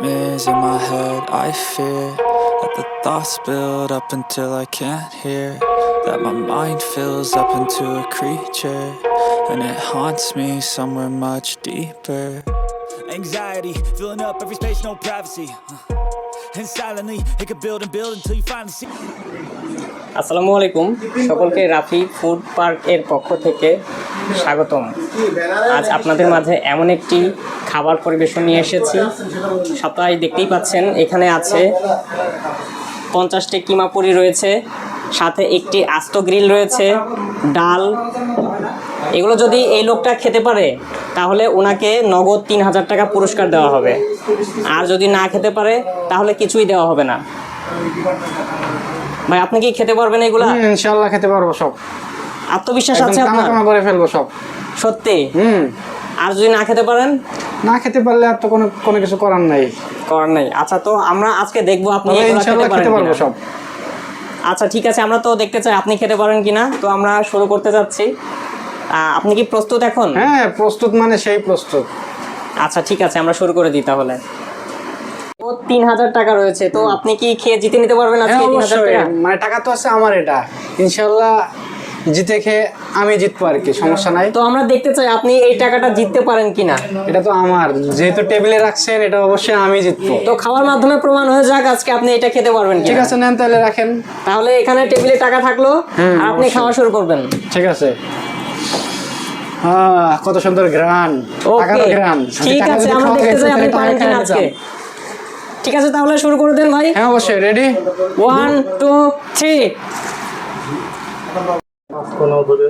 nightmares in my head. I fear that the thoughts build up until I can't hear, that my mind fills up into a creature, and it haunts me somewhere much deeper. Anxiety filling up every space, no privacy, and silently it could build and build until you finally see. আসসালামু আলাইকুম, সকলকে Rafi food পার্কের পক্ষ থেকে স্বাগতম। আজ আপনাদের মাঝে এমন একটি খাবার পরিবেশন নিয়ে এসেছি। সবাই দেখতেই পাচ্ছেন, এখানে আছে 50টি কিমা পুরি রয়েছে, সাথে একটি আস্ত গ্রিল রয়েছে, ডাল। এগুলো যদি এই লোকটা খেতে পারে তাহলে ওনাকে নগদ 3000 টাকা পুরস্কার দেওয়া হবে, আর যদি না খেতে পারে তাহলে কিছুই দেওয়া হবে না। ভাই, আপনি কি খেতে পারবেন এগুলা? ইনশাআল্লাহ খেতে পারবো সব। আত্মবিশ্বাস আছে আপনার? কামা করে ফেলবো সব। সত্যি? আর যদি না খেতে পারেন? না খেতে পারলে আর তো কোনো কিছু করার নাই। আচ্ছা, তো আমরা আজকে দেখবো আপনি এগুলা খেতে পারবো সব। আচ্ছা ঠিক আছে, আমরা তো দেখতে চাই আপনি খেতে পারেন কিনা। তো আমরা শুরু করতে যাচ্ছি। আপনি কি প্রস্তুত এখন? হ্যাঁ, প্রস্তুত মানে সেই প্রস্তুত। আচ্ছা ঠিক আছে, আমরা শুরু করে দিই তাহলে। 3000 টাকা রয়েছে, তো আপনি কি খেয়ে জিতে নিতে পারবেন আজকে 3000 টাকা? মানে টাকা তো আছে আমার, এটা ইনশাআল্লাহ জিতে খেয়ে আমি জিতবো আর কি, সমস্যা নাই। তো আমরা দেখতে চাই আপনি এই টাকাটা জিততে পারেন কিনা। এটা তো আমার, যেহেতু টেবিলে রাখছেন, এটা অবশ্যই আমি জিতবো। তো খাওয়ার মাধ্যমে প্রমাণ হয়ে যাক আজকে আপনি এটা খেতে পারবেন কিনা। ঠিক আছে, নেন তাহলে রাখেন। তাহলে এখানে টেবিলে টাকা থাকলো, আর আপনি খাওয়া শুরু করবেন। ঠিক আছে। কত সুন্দর ঘ্রাণ, টাকার ঘ্রাণ। ঠিক আছে, আমরা দেখতে চাই আপনি পারেন কিনা আজকে। ঠিক আছে, তাহলে শুরু করে দেন ভাই। হ্যাঁ অবশ্যই, রেডি। 1 2 3। কোনো ধরে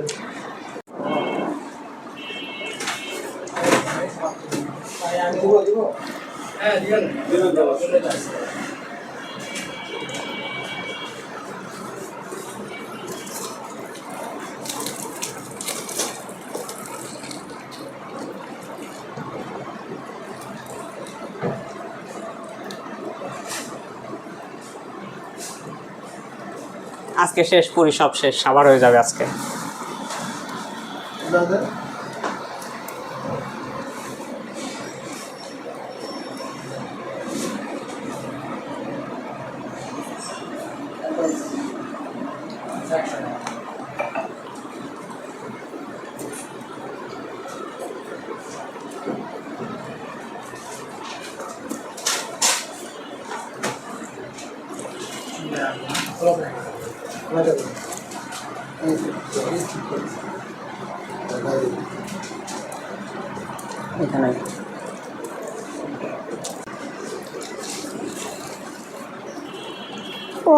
আজকে শেষ, পুরি সব শেষ, সাবার হয়ে যাবে আজকে। এখানে ও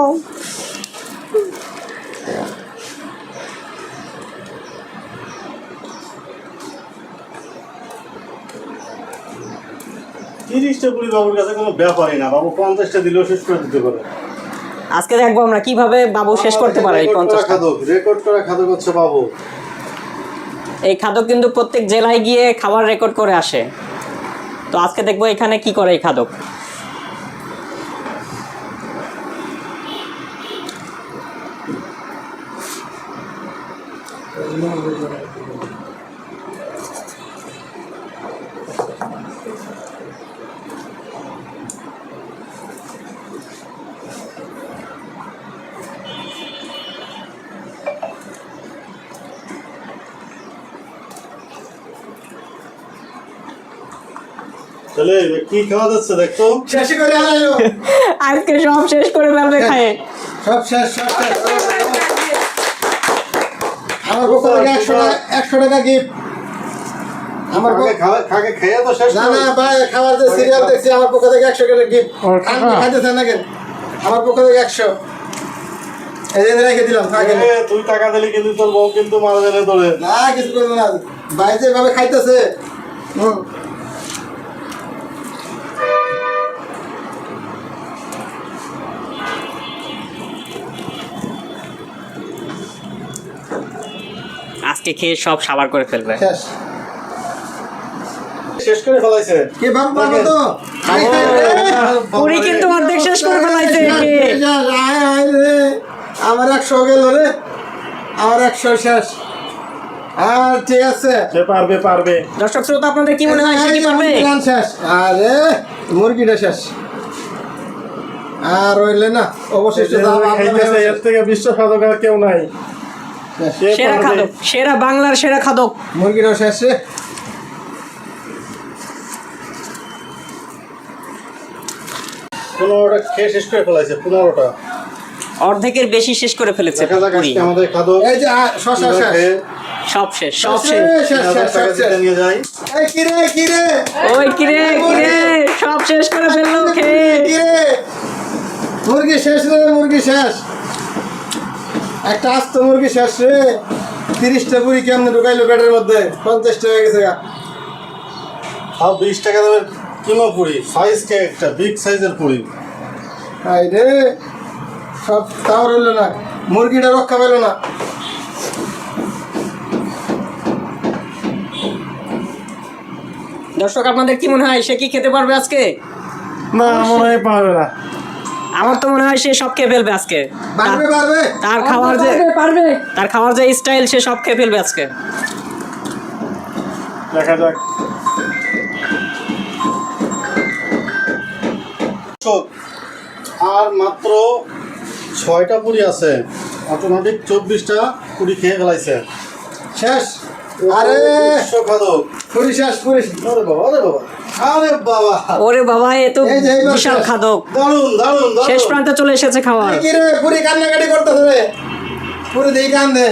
30টা পুরি বাবুর কাছে কোনো ব্যাপারই না। বাবু 50টা দিলেও শেষ করে দিতে পারে। আজকে দেখবো আমরা কিভাবে বাবু শেষ করতে পারে এই 50টা। রেকর্ড করা খাদক হচ্ছে বাবু। এই খাদক কিন্তু প্রত্যেক জেলায় গিয়ে খাবার রেকর্ড করে আসে। তো আজকে দেখবো এখানে কি করে এই খাদক। চলে কি খাওয়া যাচ্ছে দেখতো, শেষ করে আলো আজকে সব শেষ করে ফেলবে খায়। সব শেষ। আমার পক্ষ থেকে 100 টাকা গিফট। আমার খাকে খেয়ে তো শেষ। না ভাই, খাবার যে সিরিয়াল দেখছি, আমার পক্ষ থেকে 100 টাকা গিফট। খাইতেছেন না কেন? আমার পক্ষ থেকে 100 এই যে রেখে দিলাম। তুই টাকা দিলি কিন্তু তোর বউ কিন্তু মারা যাবে তোরে। না, কিছু করবো না ভাই, যেভাবে খাইতেছে। আজকে খেয়ে সব সাবার করে ফেলবে। শেষ করে ফেলাইছে কে বাপ বাবা তো পুরি কিন্তু অর্ধেক শেষ করে ফেলাইছে। আমার 100 গেল রে, আমার 100 শেষ। আর ঠিক আছে সে পারবে পারবে। দর্শক শ্রোতা আপনাদের কি মনে হয় সে কি পারবে? রান শেষ। আরে মুরগিটা শেষ আর রইলে না অবশিষ্ট যে খাইতেছে এর থেকে বিশ্বসাধক আর কেউ নাই। সে সেরা পারবে। খাদক, সেরা বাংলার সেরা খাদক। মুরগিটাও শেষ রে। পনেরোটা খেয়ে শেষ করে ফেলাইছে, 15টা। অর্ধেকের বেশি শেষ করে ফেলেছে দেখা যাক পুরি। আজকে আমাদের খাদক এই যে শশা শেষ সব শেষ, সব শেষ। শেষ 3000 টাকা জিতে নিয়ে যাই। এই কিরে ওই কিরে কিরে সব শেষ করে ফেললো খেয়ে। কিরে মুরগি শেষ রে, মুরগি শেষ। একটা আস্ত মুরগি শেষ রে। 30টা পুরি কেমনে ঢুকাইলো পেটের মধ্যে? 50 টাকা হয়ে গেছে গা। তাও 20 টাকা দামের কিমা পুরি, সাইজ কে একটা বিগ সাইজের পুরি। হাই রে সব তাও রইলো না, মুরগিটা রক্ষা পেল না। দর্শক আপনাদের কি মনে হয় সে কি খেতে পারবে আজকে? না মনে হয় পারবে না। আমার তো মনে হয় সে সব খেয়ে ফেলবে আজকে। পারবে পারবে তার খাওয়ার যে তার খাওয়ার যে স্টাইল সে সব খেয়ে ফেলবে আজকে। দেখা যাক। আর মাত্র 6টা পুরি আছে, অটোমেটিক 24টা পুরি খেয়ে ফেলাইছে। শেষ। আরে বিশ্বখাদক পুরি শেষ, পুরি আরে বাবা আরে বাবা আরে বাবা, ওরে বাবা এ তো এই যে এইবার বিশাল শেষ। খাদক। দারুন দারুন দারুন। শেষ প্রান্তে চলে এসেছে খাওয়ার। কি রে পুরি কান্নাকাটি করতেছে রে, পুরি দিয়ে কান্দে।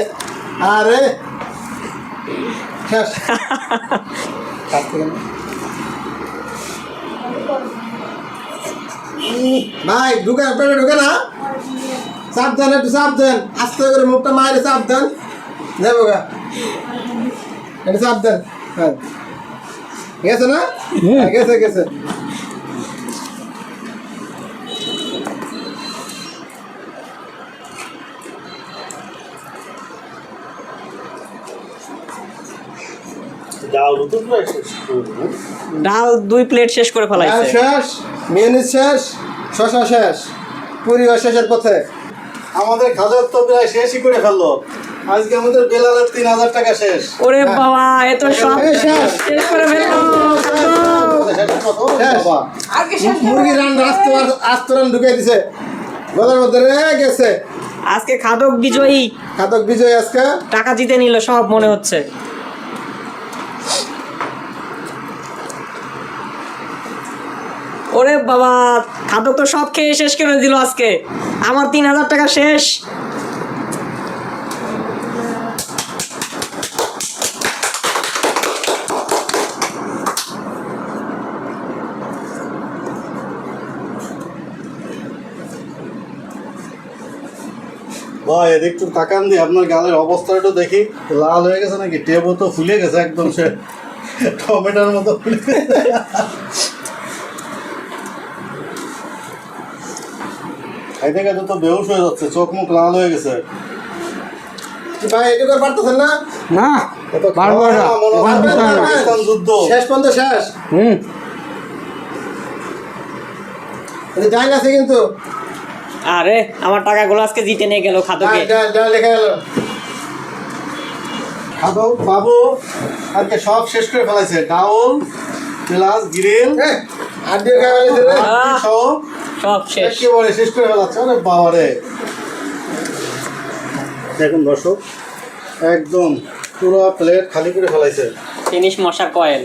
আরে শেষ। ভাই ঢুকে পেটে ঢুকে না, সাবধান একটু সাবধান, আস্তে করে মুখটা মায়ের সাবধান যাবো গা, একটু সাবধান। হ্যাঁ গেছে না? হ্যাঁ, গেছে গেছে। যাও তো প্রায় শেষ করবো। ডাল 2 প্লেট শেষ করে ডাল ফেলাইছে। শেষ, মিউনিস শেষ, শশা শেষ, পুরিও শেষের পথে। আমাদের খাদক তো প্রায় শেষই করে ফেললো। আজকে আমাদের বেলালের 3000 টাকা শেষ। ওরে বাবা এ তো সব এই শেষ। শেষ করে ফেললো। শেষ। বাবা মুরগি রান আস্ত রান ঢুকে দিছে গলার মধ্যে রে গেছে। আজকে খাদক বিজয়ী, খাদক বিজয় আজকে। টাকা জিতে নিল সব মনে হচ্ছে। ওরে বাবা খাদক তো সব খেয়ে শেষ করে দিল আজকে। আমার 3000 টাকা শেষ। ভাই এদিক একটু তাকান দিয়ে আপনার গালের অবস্থাটা একটু দেখি, লাল হয়ে গেছে নাকি? টেবও তো ফুলে গেছে একদম, সে টমেটোর মতো ফুলে গেছে। খাইতে খাইতে তো বেহুশ হয়ে যাচ্ছে, চোখ মুখ লাল হয়ে গেছে। ভাই এটুকু আর পারতেছেন না? না এ তো খাওয়া না, মনে হয় পাকিস্তান যুদ্ধ। শেষ পর্যন্ত শেষ। এই ডাল আছে কিন্তু, আরে আমার টাকাগুলো আজকে জিতে নিয়ে গেল খাদকে। ডাল লেখা গেল। খাদক বাবু আজকে সব শেষ করে ফেলাইছে, ডাউল প্লাস গ্রিল আর দিয়ে খাওয়া গেছে রে। আহ, সব সব শেষ। একেবারে শেষ করে ফেলাচ্ছে। আরে বাবা রে, দেখুন দর্শক একদম পুরো প্লেট খালি করে ফেলাইছে। ফিনিশ মশা কয়েল।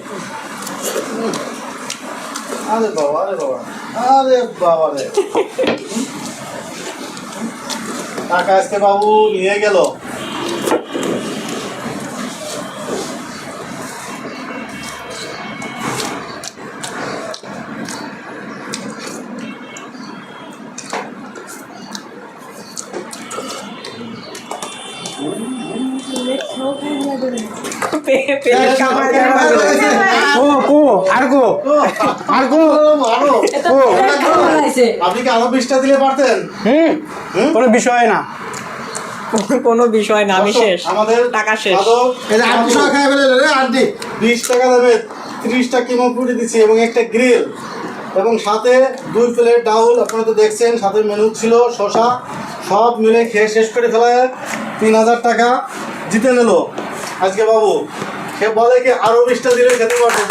আরে বাবা আরে বাবা আরে বাবা রে, টাকা আজকে বাবু নিয়ে গেল। পেট কামায় আপনি কি আরো 20টা দিলে পারতেন? কোনো বিষয় না। কোনো বিষয় না, আমি শেষ। আমাদের টাকা শেষ। খাদক এই যে 8 টাকা খাওয়া গেল রে, 8 20 টাকা দেবে, 30টা কিমা পুরি দিচ্ছি এবং একটা গ্রিল এবং সাথে 2 প্লেট ডাউল। আপনারা তো দেখছেন সাথে মেনু ছিল শশা, সব মিলে খেয়ে শেষ করে ফেলায় 3000 টাকা জিতে নিল। আজকে বাবু সে বলে কি আরো 20টা দিলে খেতে পারবে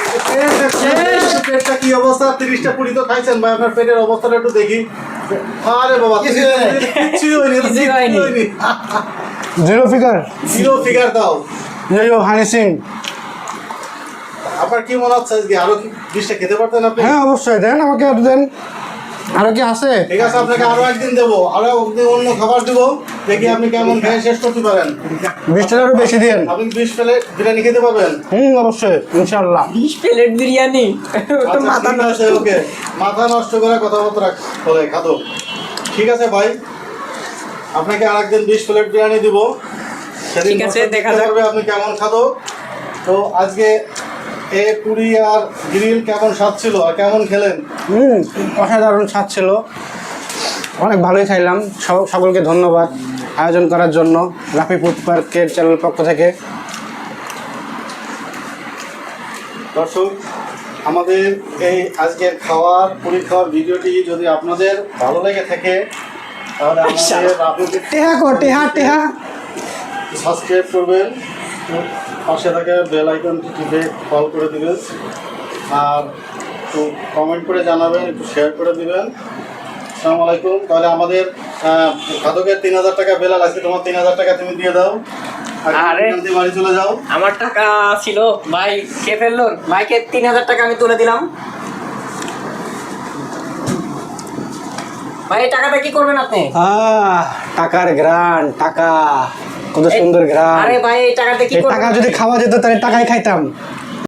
পেটটা কি অবস্থা 30টা পুরি তো খাইছেন ভাই আপনার পেটের অবস্থাটা একটু দেখি আরে বাবা কিছুই হয়নি জিরো ফিগার জিরো ফিগার দাও হানি সিং। আপনার কি মনে হচ্ছে আজকে আরো কি 20টা খেতে পারতেন আপনি হ্যাঁ অবশ্যই দেন, আমাকে আর দেন। আরো কি আছে? ঠিক আছে আপনাকে আরো একদিন দেবো আরো একদিন অন্য খাবার দেবো দেখি আপনি কেমন খেয়ে শেষ করতে পারেন 20 টাকারও বেশি দেন। আপনি 20 প্লেট বিরিয়ানি খেতে পারবেন অবশ্যই ইনশাল্লাহ। 20 প্লেট বিরিয়ানি তো আচ্ছা, মাথা ঠিক আছে, ওকে মাথা নষ্ট করে কথাবার্তা বলে খাদক ঠিক আছে ভাই আপনাকে আরেকদিন 20 প্লেট বিরিয়ানি দিব সেদিন ঠিক আছে, বলতে দেখা দিতে যাক। পারবে আপনি কেমন খাদক। তো আজকে এ পুরি আর গ্রিল কেমন স্বাদ ছিল আর কেমন খেলেন? অসাধারণ স্বাদ ছিল, অনেক ভালোই খাইলাম। সকলকে ধন্যবাদ আয়োজন করার জন্য রাফি ফুড পার্কের চ্যানেল পক্ষ থেকে। দর্শক আমাদের এই আজকের পুরি খাওয়ার ভিডিওটি যদি আপনাদের ভালো লেগে থাকে তাহলে আমাদের রাফি টেহা সাবস্ক্রাইব করবেন, পাশে থাকা বেল আইকনটি টিপে কল করে দিবেন, আর একটু কমেন্ট করে জানাবেন, একটু শেয়ার করে দিবেন। আসসালামু আলাইকুম। তাহলে আমাদের খাদকের 3000 টাকা বেলা লাগছে, তোমার 3000 টাকা তুমি দিয়ে দাও আর আরে। এখান থেকে বাড়ি চলে যাও। আমার টাকা ছিল ভাই, কে ফেললো? ভাইকে 3000 টাকা আমি তুলে দিলাম। ভাই এই টাকাটা কি করবেন আপনি? টাকার গ্রান, টাকা কত সুন্দর গ্রান। আরে ভাই এই টাকাটা কি এই করবেন? টাকা যদি খাওয়া যেত তাহলে টাকাই খাইতাম।